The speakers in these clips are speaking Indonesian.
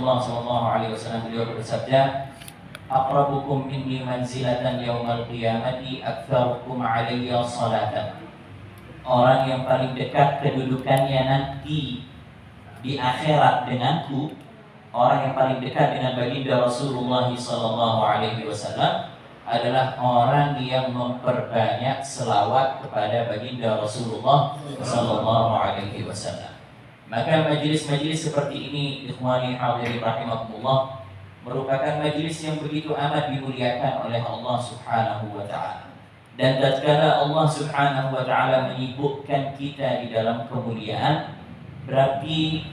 Rasulullah SAW beliau bersabda, "Aqrabukum minni manzilatan yaumal qiyamati aktsarukum 'alayya salatan." Orang yang paling dekat kedudukannya nanti di akhirat denganku, orang yang paling dekat dengan baginda Rasulullah SAW adalah orang yang memperbanyak selawat kepada baginda Rasulullah SAW. Maka majelis-majelis seperti ini, ikhwani hadirin rahimakumullah, merupakan majelis yang begitu amat dimuliakan oleh Allah Subhanahu wa taala. Dan tatkala Allah Subhanahu wa taala menyibukkan kita di dalam kemuliaan, berarti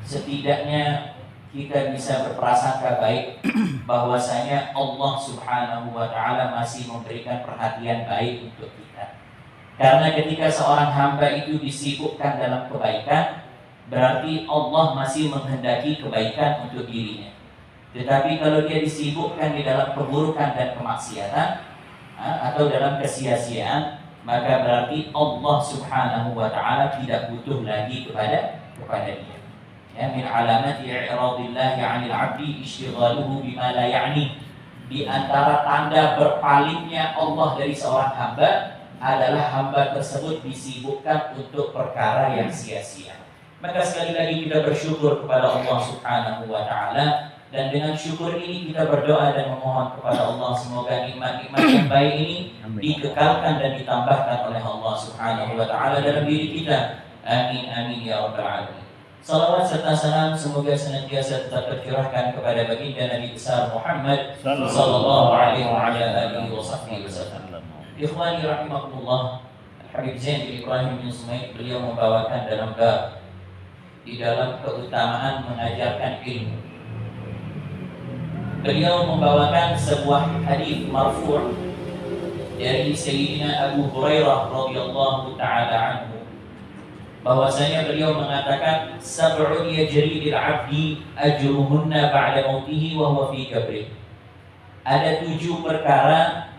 setidaknya kita bisa berprasangka baik bahwasanya Allah Subhanahu wa taala masih memberikan perhatian baik untuk kita. Karena ketika seorang hamba itu disibukkan dalam kebaikan, berarti Allah masih menghendaki kebaikan untuk dirinya. Tetapi kalau dia disibukkan di dalam keburukan dan kemaksiatan atau dalam kesia-siaan, maka berarti Allah Subhanahu wa taala tidak butuh lagi kepada dia. Ya, min alamati i'radillahi 'anil 'abdi istighaluhu bima la ya'ni. Di antara tanda berpalingnya Allah dari seorang hamba adalah hamba tersebut disibukkan untuk perkara yang sia-sia. Maka sekali lagi kita bersyukur kepada Allah Subhanahu wa taala, dan dengan syukur ini kita berdoa dan memohon kepada Allah semoga nikmat-nikmat yang baik ini dikekalkan dan ditambahkan oleh Allah Subhanahu wa taala dalam diri kita. Amin amin ya rabbal alamin. Salawat serta salam semoga senantiasa tetap tercurahkan kepada baginda Nabi besar Muhammad sallallahu alaihi wasallam. Ikhwani rahimakumullah, Habib Zain bin Ibrahim bin Sumaid beliau membawakan dalam bab di dalam keutamaan mengajarkan ilmu. Beliau membawakan sebuah hadis marfu' dari Sayyidina Abu Hurairah radhiyallahu taala anhu, bahwasanya beliau mengatakan sab'un yajri lil 'abdi ajruhunna ba'da mautihi wa huwa fi qabri. Ada 7 perkara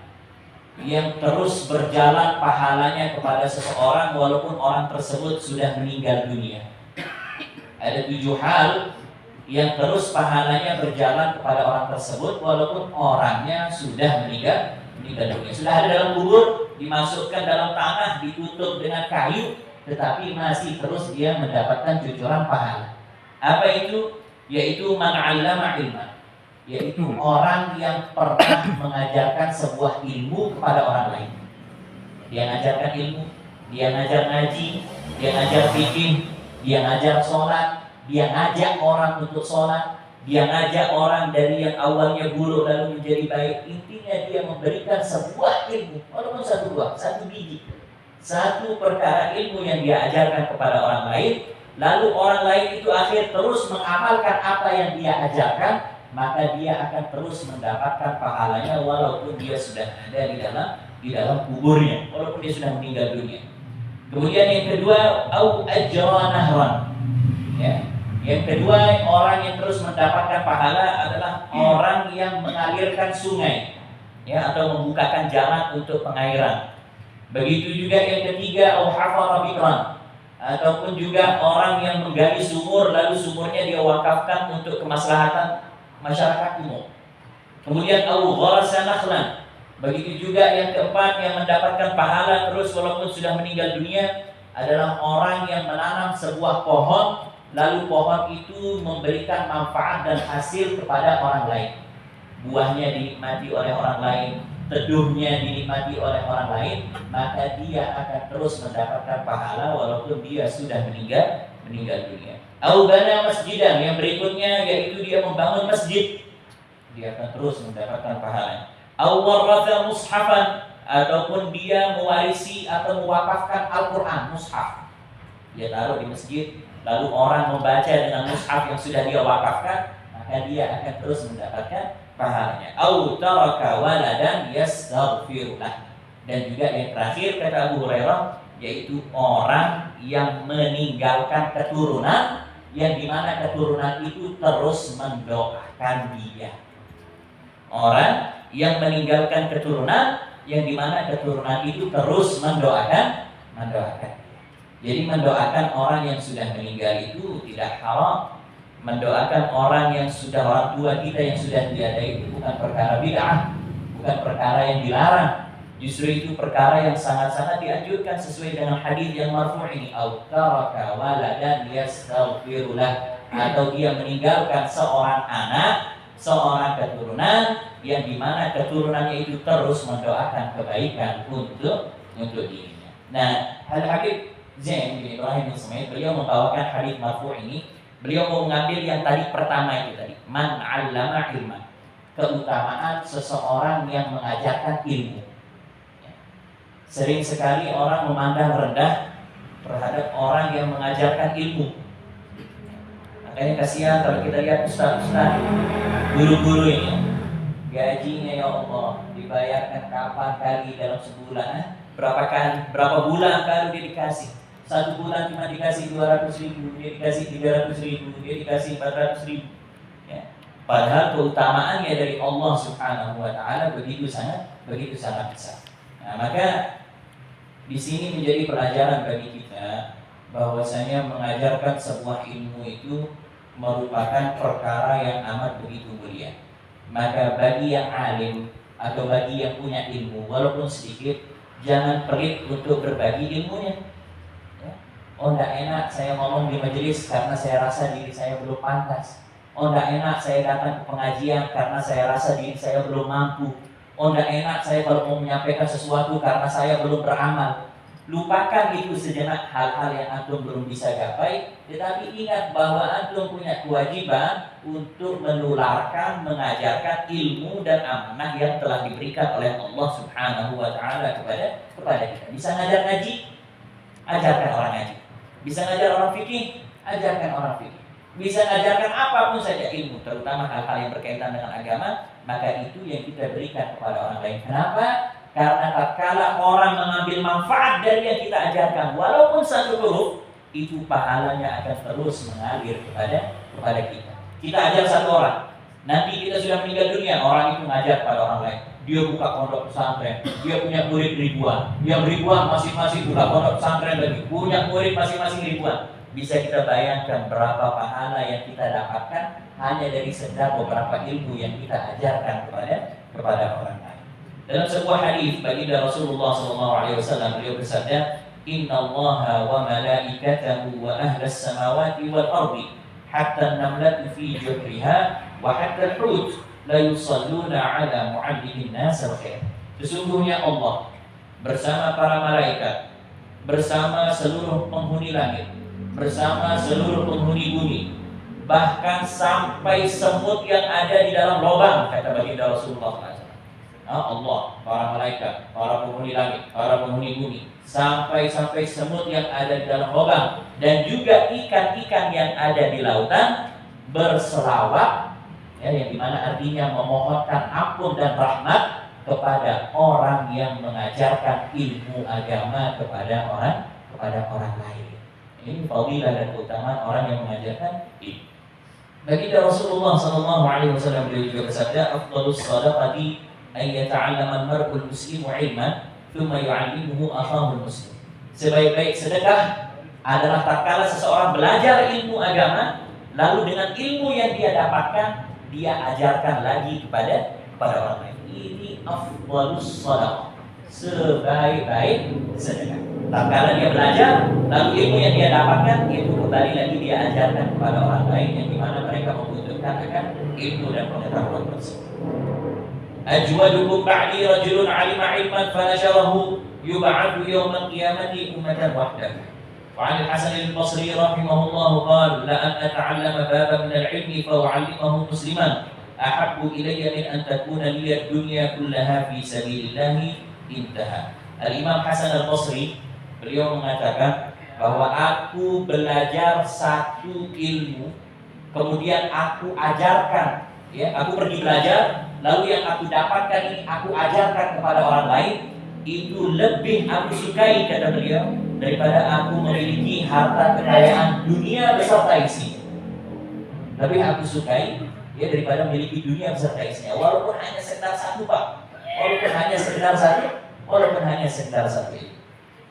yang terus berjalan pahalanya kepada seseorang walaupun orang tersebut sudah meninggal dunia. Ada 7 hal yang terus pahalanya berjalan kepada orang tersebut walaupun orangnya sudah meninggal dunia. Sudah ada dalam kubur, dimasukkan dalam tanah, ditutup dengan kayu, tetapi masih terus dia mendapatkan cucuran pahala. Apa itu? Yaitu man 'allama ilma, yaitu orang yang pernah mengajarkan sebuah ilmu kepada orang lain. Dia ngajarkan ilmu, dia ngajar ngaji, dia ngajar fikih, dia ngajar sholat, dia ngajak orang untuk sholat, dia ngajak orang dari yang awalnya buruk lalu menjadi baik. Intinya dia memberikan sebuah ilmu, walaupun 1 biji, 1 perkara ilmu yang dia ajarkan kepada orang lain, lalu orang lain itu akhir terus mengamalkan apa yang dia ajarkan, maka dia akan terus mendapatkan pahalanya walaupun dia sudah ada di dalam kuburnya, walaupun dia sudah meninggal dunia. Kemudian yang kedua, au ajra nahran. Ya. Yang kedua, orang yang terus mendapatkan pahala adalah orang yang mengalirkan sungai, ya, atau membukakan jalan untuk pengairan. Begitu juga yang ketiga, au hafara bi'ran, ataupun juga orang yang menggali sumur lalu sumurnya dia wakafkan untuk kemaslahatan masyarakat umum. Kemudian au gharasa nakhlan. Begitu juga yang keempat yang mendapatkan pahala terus walaupun sudah meninggal dunia adalah orang yang menanam sebuah pohon, lalu pohon itu memberikan manfaat dan hasil kepada orang lain. Buahnya dinikmati oleh orang lain, teduhnya dinikmati oleh orang lain, maka dia akan terus mendapatkan pahala walaupun dia sudah meninggal dunia. Au bana masjidan, yang berikutnya yaitu dia membangun masjid, dia akan terus mendapatkan pahala. Au waratha mushafan, ataupun dia mewarisi atau mewakafkan Al-Qur'an, mushaf. Dia taruh di masjid, lalu orang membaca dengan mushaf yang sudah dia wakafkan, maka dia akan terus mendapatkan pahalanya. Au taraka waladan yastaghfiru lah. Dan juga yang terakhir kata Abu Hurairah, yaitu orang yang meninggalkan keturunan yang dimana keturunan itu terus mendoakan dia. Orang yang meninggalkan keturunan yang dimana keturunan itu terus mendoakan. Jadi mendoakan orang yang sudah meninggal itu tidak haram, Mendoakan orang yang sudah, orang tua kita yang sudah tiada itu bukan perkara bid'ah, bukan perkara yang dilarang. Justru itu perkara yang sangat-sangat dianjurkan sesuai dengan hadis yang marfu' ini, au taraka waladan yastaghfiru lah, atau dia meninggalkan seorang anak, seorang keturunan yang dimana keturunannya itu terus mendoakan kebaikan untuk dirinya. Nah, Al-Habib Zain bin Ibrahim bin Sumait, beliau membawakan hadis marfu' ini. Beliau mau mengambil yang tadi pertama itu tadi, man 'allama ilman, keutamaan seseorang yang mengajarkan ilmu. Sering sekali orang memandang rendah terhadap orang yang mengajarkan ilmu. Makanya kasihan kalau kita lihat ustaz-ustaz, guru-guru ini, gajinya ya Allah dibayarkan kapan kali dalam sebulan? Berapa kali, berapa bulan kalau dia dikasih? Satu bulan cuma dikasih 200.000, dia dikasih 300.000, dia dikasih 400.000. Ya. Padahal keutamaannya dari Allah Subhanahu Wa Taala begitu sangat besar. Nah, maka di sini menjadi pelajaran bagi kita bahwasanya mengajarkan sebuah ilmu itu merupakan perkara yang amat begitu mulia. Maka bagi yang alim atau bagi yang punya ilmu walaupun sedikit, jangan pelit untuk berbagi ilmunya. Ya. Oh, tidak enak saya ngomong di majelis karena saya rasa diri saya belum pantas. Oh, tidak enak saya datang ke pengajian karena saya rasa diri saya belum mampu. Oh, tidak enak saya kalau mau menyampaikan sesuatu karena saya belum beramal. Lupakan itu sejenak hal-hal yang antum belum bisa gapai, tetapi ingat bahwa antum punya kewajiban untuk menularkan, mengajarkan ilmu dan amanah yang telah diberikan oleh Allah Subhanahu Wa Taala kepada kita. Bisa ngajar ngaji, ajarkan orang ngaji. Bisa ngajar orang fikih, ajarkan orang fikih. Bisa ngajarkan apapun saja ilmu, terutama hal-hal yang berkaitan dengan agama, maka itu yang kita berikan kepada orang lain. Kenapa? Karena tatkala orang mengambil manfaat dari yang kita ajarkan, walaupun satu huruf, itu pahalanya akan terus mengalir kepada kita. Kita ajar satu orang, nanti kita sudah meninggal dunia, orang itu mengajar pada orang lain. Dia buka pondok pesantren, dia punya murid ribuan, yang ribuan masing-masing buka pondok pesantren lagi, punya murid masing-masing ribuan. Bisa kita bayangkan berapa pahala yang kita dapatkan hanya dari sekedar beberapa ilmu yang kita ajarkan kepada orang lain. Dalam sebuah hadis baginda Rasulullah SAW, beliau bersabda, Inna Allaha wa malaikatahu wa ahlas samawati wal ardi hatta an-namlatu fi juhriha wa hatta al-hut la yusalluna ala mu'allimin nas al-khair. Sesungguhnya Allah bersama para malaikat, bersama seluruh penghuni langit, bersama seluruh penghuni bumi, bahkan sampai semut yang ada di dalam lubang, kata baginda Rasulullah SAW. Allah, para malaikat, para penghuni langit, para penghuni bumi, sampai semut yang ada di dalam lubang, dan juga ikan-ikan yang ada di lautan berselawat, ya, yang dimana artinya memohonkan ampun dan rahmat kepada orang yang mengajarkan ilmu agama kepada orang lain. Ini fadilah dan keutamaan orang yang mengajarkan ilmu. Baginda Rasulullah SAW beliau juga bersabda, afdhalus shadaqati ay yata'allama al-mar'u al-muslimu 'ilman thumma yu'allimuhu akhahu al-muslim. Sebaik-baik sedekah adalah tatkala seseorang belajar ilmu agama, lalu dengan ilmu yang dia dapatkan dia ajarkan lagi kepada orang lain. Ini afdhalus shadaqah, sebaik-baik sedekah. Tatkala dia belajar, lalu ilmu yang dia dapatkan itu kembali lagi dia ajarkan kepada orang lain yang dimana mereka membutuhkan akan ilmu dan pengetahuan tersebut. Ajwadukum ba'di rajulun 'alima 'ilman fanasharahu yub'atsu yawmal qiyamati ummatan wahdahu. Wa 'an al-Hasan al-Basri rahimahullah qala la an ata'allama baban min al-'ilmi fa u'allimahu musliman ahabbu ilayya min an takuna li ad-dunya kullaha fi sabilillah. Intaha. Al-Imam Hasan al-Basri beliau mengatakan bahwa aku belajar satu ilmu, kemudian aku ajarkan, ya, aku pergi belajar, lalu yang aku dapatkan ini aku ajarkan kepada orang lain, itu lebih aku sukai, kata beliau, daripada aku memiliki harta kekayaan dunia beserta isinya. Lebih aku sukai, ya, daripada memiliki dunia beserta isinya, walaupun hanya sekedar satu, Pak, walaupun hanya sekedar satu,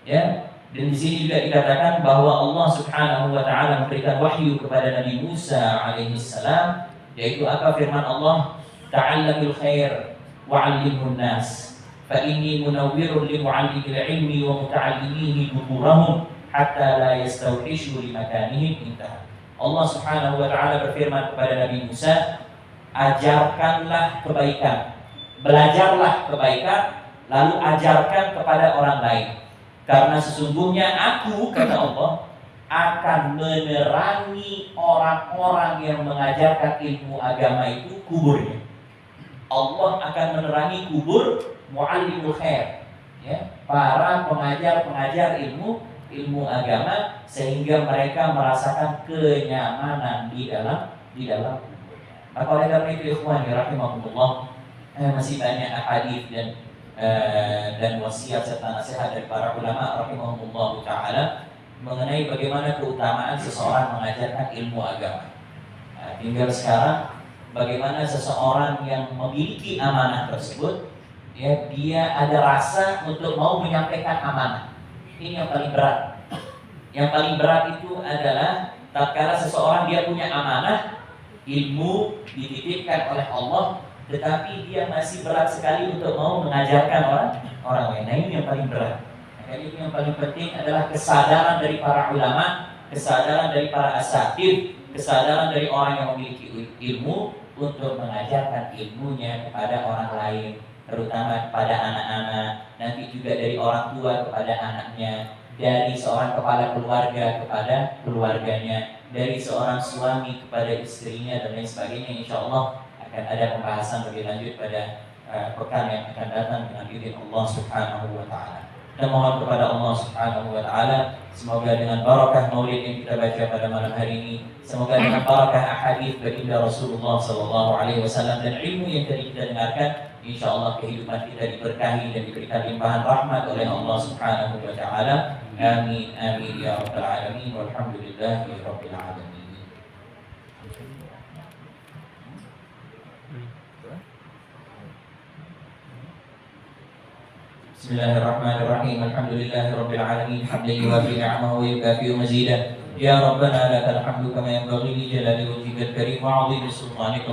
ya. Dan di sini juga dikatakan bahwa Allah Subhanahu wa taala memberikan wahyu kepada Nabi Musa alaihi salam, yaitu apa firman Allah, ta'allamil khair wa'allimhun nas fa inni munawwirun li mu'allimil ilmi wa muta'allimihi bukurahum hatta la yastawhishu li makanihim intaha. Allah Subhanahu wa taala berfirman kepada Nabi Musa, ajarkanlah kebaikan, belajarlah kebaikan, lalu ajarkan kepada orang lain. Karena sesungguhnya aku, kata Allah, akan menerangi orang-orang yang mengajarkan ilmu agama itu kuburnya. Allah akan menerangi kubur mu'allimul khair, ya, para pengajar ilmu agama, sehingga mereka merasakan kenyamanan di dalam kuburnya. Maka oleh karena itu ikhwan rahimakumullah, masih banyak hadis dan wasiat serta nasihat dari para ulama rahimahumullah taala mengenai bagaimana keutamaan seseorang mengajarkan ilmu agama. Tinggal sekarang bagaimana seseorang yang memiliki amanah tersebut, ya, dia ada rasa untuk mau menyampaikan amanah. Ini yang paling berat. Yang paling berat itu adalah tatkala seseorang dia punya amanah, ilmu dititipkan oleh Allah, tetapi dia masih berat sekali untuk mau mengajarkan orang lain. Nah, ini yang paling berat. Jadi yang paling penting adalah kesadaran dari para ulama, kesadaran dari para asatidz, kesadaran dari orang yang memiliki ilmu untuk mengajarkan ilmunya kepada orang lain, terutama kepada anak-anak, nanti juga dari orang tua kepada anaknya, dari seorang kepala keluarga kepada keluarganya, dari seorang suami kepada istrinya, dan lain sebagainya. Insyaallah akan ada pembahasan lebih lanjut pada pekan yang akan datang dengan izin Allah Subhanahu wa taala. Kita mohon kepada Allah Subhanahu wa taala semoga dengan barakah maulid yang kita baca pada malam hari ini, semoga dengan barakah ahadits baginda Rasulullah sallallahu alaihi wasallam dan ilmu yang tadi kita dengarkan, insyaallah kehidupan kita diberkahi dan diberikan limpahan rahmat oleh Allah Subhanahu wa taala. Amin amin ya rabbal alamin walhamdulillahi rabbil alamin. Bismillahirrahmanirrahim. Alhamdulillahirabbil alamin. Hamdan yuwafi ni'amahu wa yukafi mazidah. Ya Rabbana lakal hamdu kama yanbaghi li jalali wajhikal karim wa 'azimi sultanika